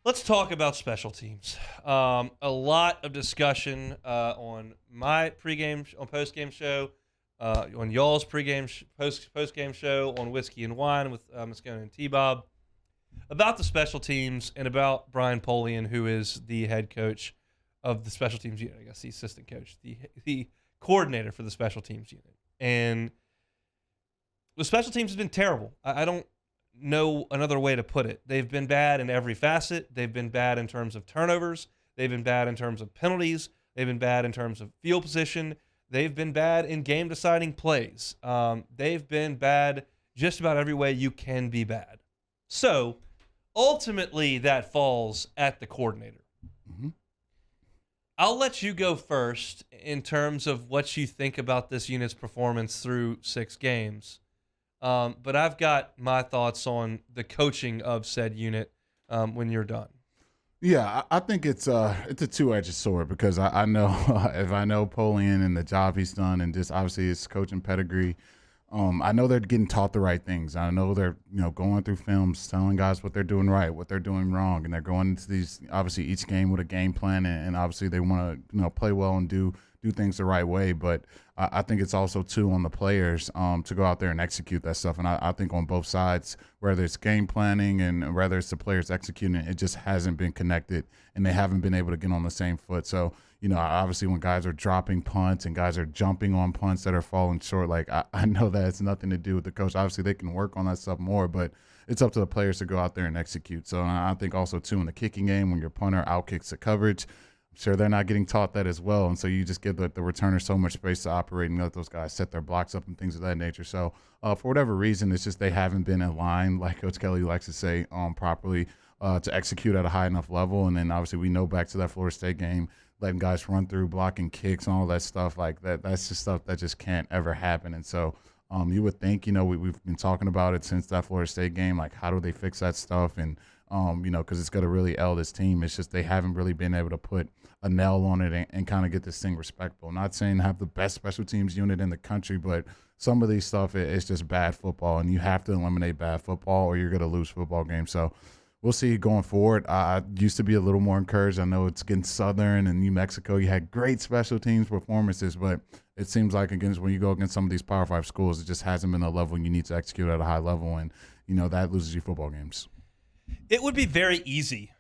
Let's talk about special teams. A lot of discussion on my pregame, on postgame show, on y'all's pregame, postgame show, on Whiskey and Wine with Moscone and T-Bob, about the special teams and about Brian Polian, who is the head coach of the special teams unit. I guess the assistant coach, the coordinator for the special teams unit. And the special teams has been terrible. I don't know another way to put it. They've been bad in every facet. They've been bad in terms of turnovers. They've been bad in terms of penalties. They've been bad in terms of field position. They've been bad in game-deciding plays. They've been bad just about every way you can be bad. So, ultimately, that falls at the coordinator. Mm-hmm. I'll let you go first in terms of what you think about this unit's performance through 6 games. But I've got my thoughts on the coaching of said unit when you're done. Yeah, I think it's a two-edged sword because I know if I know Polian and the job he's done and just obviously his coaching pedigree, I know they're getting taught the right things. I know they're going through films, telling guys what they're doing right, what they're doing wrong, and they're going into these obviously each game with a game plan, and obviously they want to play well and do things the right way. But I think it's also too on the players to go out there and execute that stuff. And I think on both sides, whether it's game planning and whether it's the players executing it just hasn't been connected, and they haven't been able to get on the same foot. So obviously when guys are dropping punts and guys are jumping on punts that are falling short, like I know that it's nothing to do with the coach. Obviously they can work on that stuff more, but it's up to the players to go out there and execute. So I think also too in the kicking game, when your punter outkicks the coverage, I'm sure they're not getting taught that as well. And so you just give the returner so much space to operate and let those guys set their blocks up and things of that nature. So for whatever reason, it's just they haven't been in line, like Coach Kelly likes to say, properly to execute at a high enough level. And then obviously we know back to that Florida State game, letting guys run through, blocking kicks and all that stuff like that. That's just stuff that just can't ever happen. And so you would think, we've been talking about it since that Florida State game, like how do they fix that stuff? And, because it's going to really ail this team. It's just they haven't really been able to put a nail on it and kind of get this thing respectable. Not saying have the best special teams unit in the country, but some of these stuff, it's just bad football, and you have to eliminate bad football or you're going to lose football games. So we'll see going forward. I used to be a little more encouraged. I know it's against Southern and New Mexico. You had great special teams performances, but it seems like when you go against some of these Power 5 schools, it just hasn't been a level you need to execute at a high level, and, that loses you football games. It would be very easy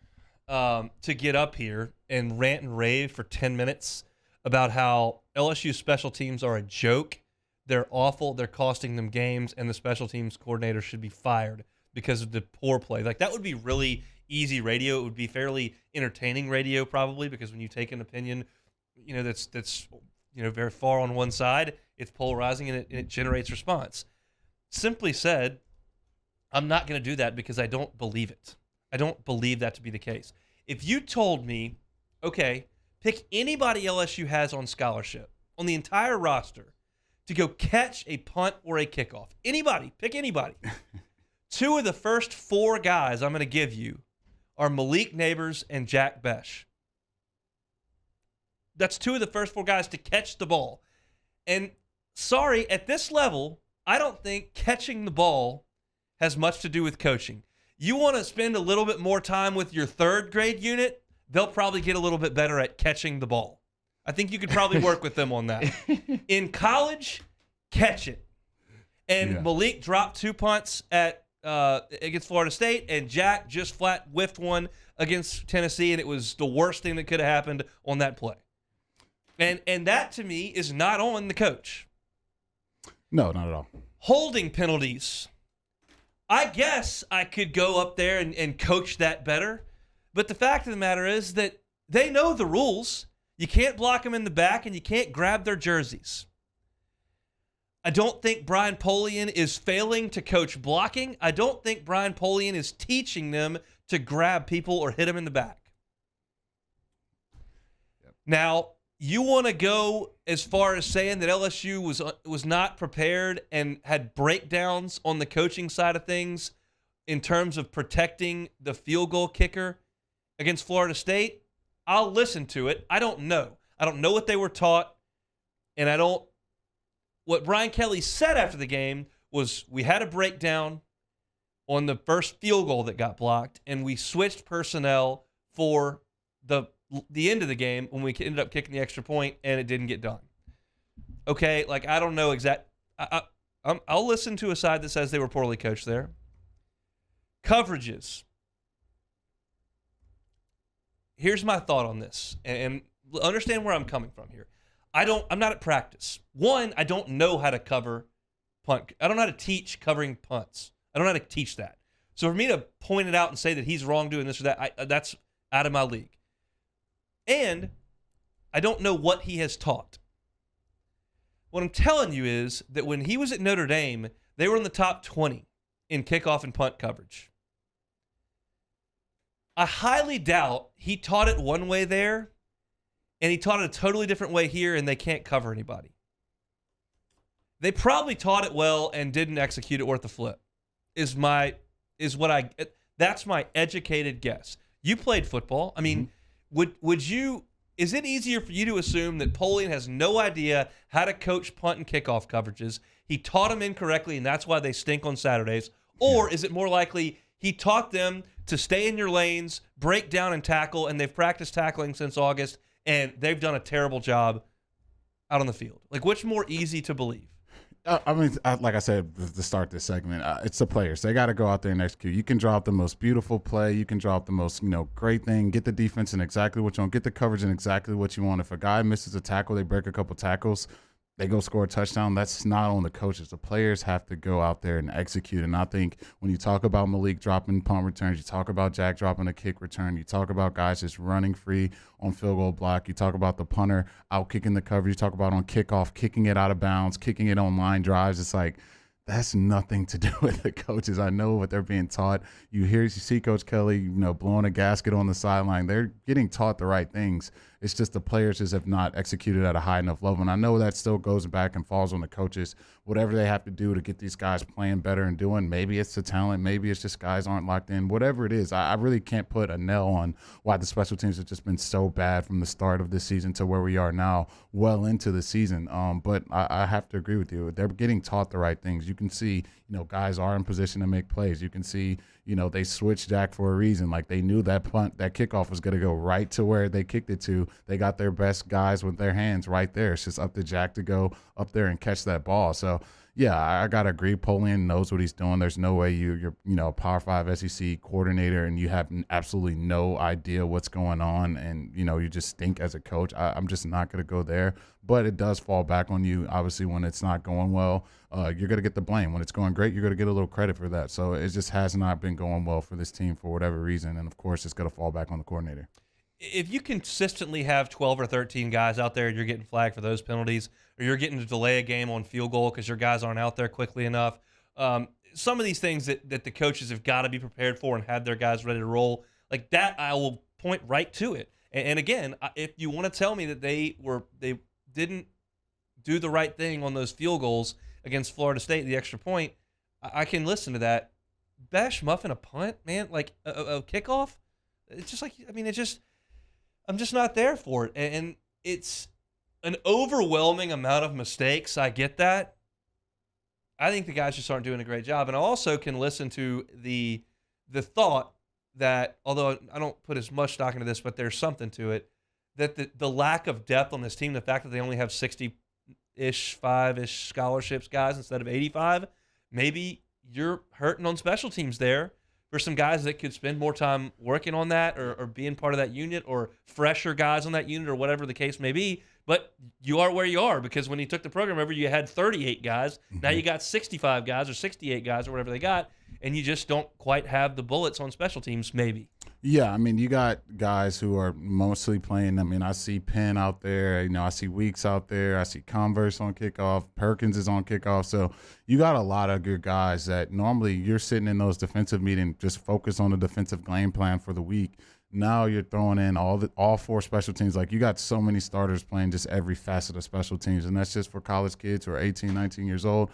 to get up here and rant and rave for 10 minutes about how LSU special teams are a joke. They're awful. They're costing them games, and the special teams coordinator should be fired because of the poor play. Like, that would be really easy radio. It would be fairly entertaining radio probably, because when you take an opinion, that's very far on one side, it's polarizing and it generates response. Simply said, I'm not going to do that because I don't believe it. I don't believe that to be the case. If you told me, okay, pick anybody LSU has on scholarship on the entire roster to go catch a punt or a kickoff, anybody, pick anybody. 2 of the first 4 guys I'm going to give you are Malik Neighbors and Jack Besh. That's 2 of the first 4 guys to catch the ball. And sorry, at this level, I don't think catching the ball has much to do with coaching. You want to spend a little bit more time with your 3rd grade unit, they'll probably get a little bit better at catching the ball. I think you could probably work with them on that. In college, catch it. And Malik dropped 2 punts against Florida State, and Jack just flat whiffed one against Tennessee, and it was the worst thing that could have happened on that play. And that, to me, is not on the coach. No, not at all. Holding penalties. I guess I could go up there and coach that better, but the fact of the matter is that they know the rules. You can't block them in the back, and you can't grab their jerseys. I don't think Brian Polian is failing to coach blocking. I don't think Brian Polian is teaching them to grab people or hit them in the back. Yep. Now, you want to go as far as saying that LSU was not prepared and had breakdowns on the coaching side of things in terms of protecting the field goal kicker against Florida State? I'll listen to it. I don't know. I don't know what they were taught, and what Brian Kelly said after the game was we had a breakdown on the first field goal that got blocked, and we switched personnel for the end of the game when we ended up kicking the extra point and it didn't get done. Okay, like I don't know I'll listen to a side that says they were poorly coached there. Coverages. Here's my thought on this, and understand where I'm coming from here. I'm not at practice. One, I don't know how to cover punt. I don't know how to teach covering punts. I don't know how to teach that. So for me to point it out and say that he's wrong doing this or that, that's out of my league. And I don't know what he has taught. What I'm telling you is that when he was at Notre Dame, they were in the top 20 in kickoff and punt coverage. I highly doubt he taught it one way there, and he taught it a totally different way here, and they can't cover anybody. They probably taught it well and didn't execute it worth a flip. That's my educated guess. You played football. I mean, is it easier for you to assume that Polian has no idea how to coach punt and kickoff coverages? He taught them incorrectly, and that's why they stink on Saturdays. Or is it more likely he taught them to stay in your lanes, break down and tackle, and they've practiced tackling since August, and they've done a terrible job out on the field? Like, which more easy to believe? Like I said to start this segment, it's the players. They got to go out there and execute. You can drop the most beautiful play. You can drop the most, great thing. Get the defense in exactly what you want. Get the coverage in exactly what you want. If a guy misses a tackle, they break a couple tackles, they go score a touchdown. That's not on the coaches. The players have to go out there and execute. And I think when you talk about Malik dropping punt returns, you talk about Jack dropping a kick return, you talk about guys just running free on field goal block, you talk about the punter out kicking the coverage, you talk about on kickoff, kicking it out of bounds, kicking it on line drives. It's like, that's nothing to do with the coaches. I know what they're being taught. You see Coach Kelly, blowing a gasket on the sideline. They're getting taught the right things. It's just the players just have not executed at a high enough level. And I know that still goes back and falls on the coaches. Whatever they have to do to get these guys playing better and doing, maybe it's the talent, maybe it's just guys aren't locked in. Whatever it is, I really can't put a nail on why the special teams have just been so bad from the start of this season to where we are now, well into the season. But I have to agree with you. They're getting taught the right things. You can see, guys are in position to make plays. You can see, they switched Jack for a reason. Like, they knew that kickoff was going to go right to where they kicked it to. They got their best guys with their hands right there. It's just up to Jack to go up there and catch that ball. So, yeah, I got to agree. Polian knows what he's doing. There's no way you're a Power 5 SEC coordinator and you have absolutely no idea what's going on and, you just stink as a coach. I'm just not going to go there. But it does fall back on you, obviously, when it's not going well. You're going to get the blame. When it's going great, you're going to get a little credit for that. So it just has not been going well for this team for whatever reason. And, of course, it's going to fall back on the coordinator. If you consistently have 12 or 13 guys out there and you're getting flagged for those penalties, or you're getting to delay a game on field goal because your guys aren't out there quickly enough, some of these things that the coaches have got to be prepared for and have their guys ready to roll, like that, I will point right to it. And again, if you want to tell me that they didn't do the right thing on those field goals against Florida State, the extra point, I can listen to that. Bash muffin a punt, man, like a kickoff. It's just like, I'm just not there for it. And it's an overwhelming amount of mistakes. I get that. I think the guys just aren't doing a great job. And I also can listen to the thought that, although I don't put as much stock into this, but there's something to it, that the lack of depth on this team, the fact that they only have 60-ish, 5-ish scholarships guys instead of 85, maybe you're hurting on special teams there for some guys that could spend more time working on that or being part of that unit, or fresher guys on that unit, or whatever the case may be. But you are where you are, because when you took the program over, you had 38 guys. Mm-hmm. Now you got 65 guys or 68 guys or whatever they got, and you just don't quite have the bullets on special teams, maybe. Yeah, you got guys who are mostly playing. I see Penn out there. I see Weeks out there. I see Converse on kickoff. Perkins is on kickoff. So you got a lot of good guys that normally you're sitting in those defensive meetings, just focus on the defensive game plan for the week. Now you're throwing in all four special teams. Like, you got so many starters playing just every facet of special teams, and that's just for college kids who are 18, 19 years old.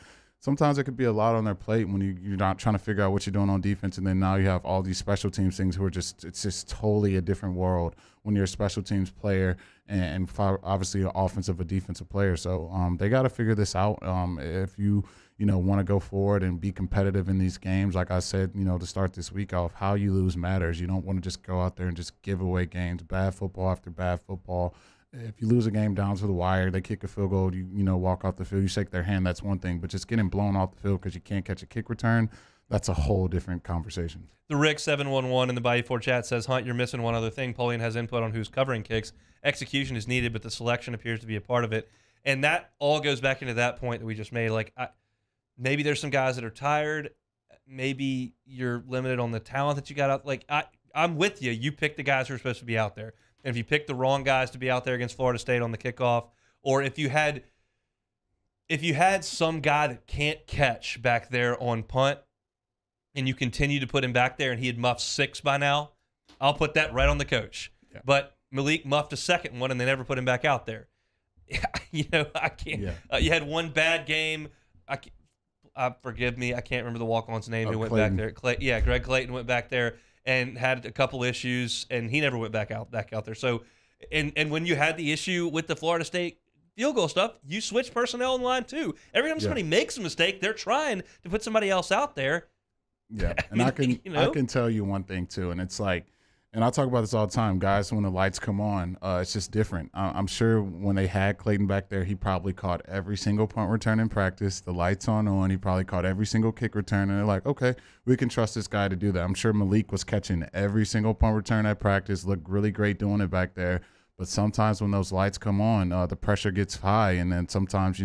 sometimes it could be a lot on their plate when you're not trying to figure out what you're doing on defense, and then now you have all these special teams things who are it's just totally a different world when you're a special teams player and obviously an offensive or defensive player. So they got to figure this out. If you want to go forward and be competitive in these games, like I said, to start this week off, how you lose matters. You don't want to just go out there and just give away games, bad football after bad football. If you lose a game down to the wire, they kick a field goal, you walk off the field, you shake their hand, that's one thing. But just getting blown off the field because you can't catch a kick return, that's a whole different conversation. The Rick 711 in the Bayou 4 chat says, Hunt, you're missing one other thing. Polian has input on who's covering kicks. Execution is needed, but the selection appears to be a part of it. And that all goes back into that point that we just made. Like, maybe there's some guys that are tired. Maybe you're limited on the talent that you got out. Like, I'm with you. You pick the guys who are supposed to be out there. And if you pick the wrong guys to be out there against Florida State on the kickoff, or if you had some guy that can't catch back there on punt, and you continue to put him back there and he had muffed 6 by now, I'll put that right on the coach. Yeah. But Malik muffed a second one and they never put him back out there. I can't. Yeah. You had one bad game. Forgive me, I can't remember the walk-on's name who went Clayton. back there. Greg Clayton went back there and had a couple issues, and he never went back out there. So, and when you had the issue with the Florida State field goal stuff, you switch personnel in line too. Every time somebody makes a mistake, they're trying to put somebody else out there. Yeah, and I can tell you one thing too, and it's like, and I talk about this all the time, guys. When the lights come on, it's just different. I'm sure when they had Clayton back there, he probably caught every single punt return in practice. The lights on. He probably caught every single kick return, and they're like, okay, we can trust this guy to do that. I'm sure Malik was catching every single punt return at practice. Looked really great doing it back there. But sometimes when those lights come on, the pressure gets high, and then sometimes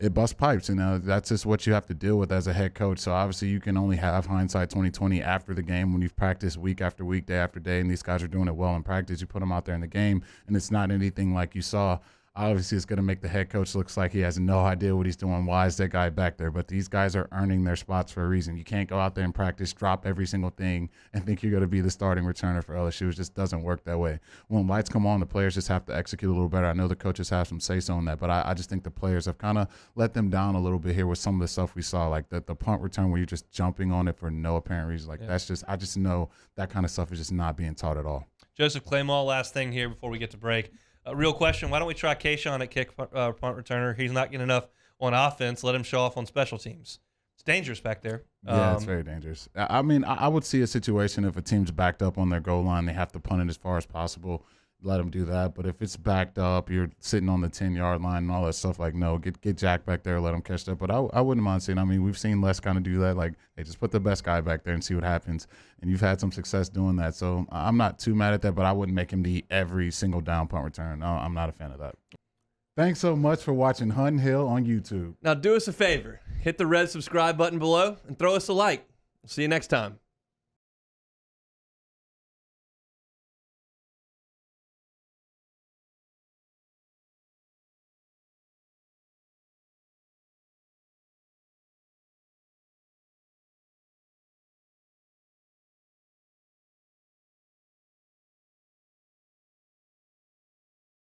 it busts pipes, and that's just what you have to deal with as a head coach. So obviously you can only have hindsight 2020 after the game when you've practiced week after week, day after day, and these guys are doing it well in practice. You put them out there in the game, and it's not anything like you saw. Obviously, it's going to make the head coach looks like he has no idea what he's doing. Why is that guy back there? But these guys are earning their spots for a reason. You can't go out there and practice, drop every single thing, and think you're going to be the starting returner for LSU. It just doesn't work that way. When lights come on, the players just have to execute a little better. I know the coaches have some say-so on that, but I just think the players have kind of let them down a little bit here with some of the stuff we saw, like the punt return where you're just jumping on it for no apparent reason. That's just – I just know that kind of stuff is just not being taught at all. Joseph Claymore, last thing here before we get to break. Real question, why don't we try KeShawn at kick punt returner? He's not getting enough on offense. Let him show off on special teams. It's dangerous back there. Yeah, it's very dangerous. I mean, I would see a situation if a team's backed up on their goal line, they have to punt it as far as possible. Let them do that. But if it's backed up, you're sitting on the 10-yard line and all that stuff, like, no, get Jack back there, let him catch that. But I wouldn't mind seeing. I mean, we've seen Les kind of do that. Like, hey, just put the best guy back there and see what happens. And you've had some success doing that. So I'm not too mad at that, but I wouldn't make him the every single down punt return. No, I'm not a fan of that. Thanks so much for watching Hunt and Hill on YouTube. Now do us a favor. Hit the red subscribe button below and throw us a like. We'll see you next time.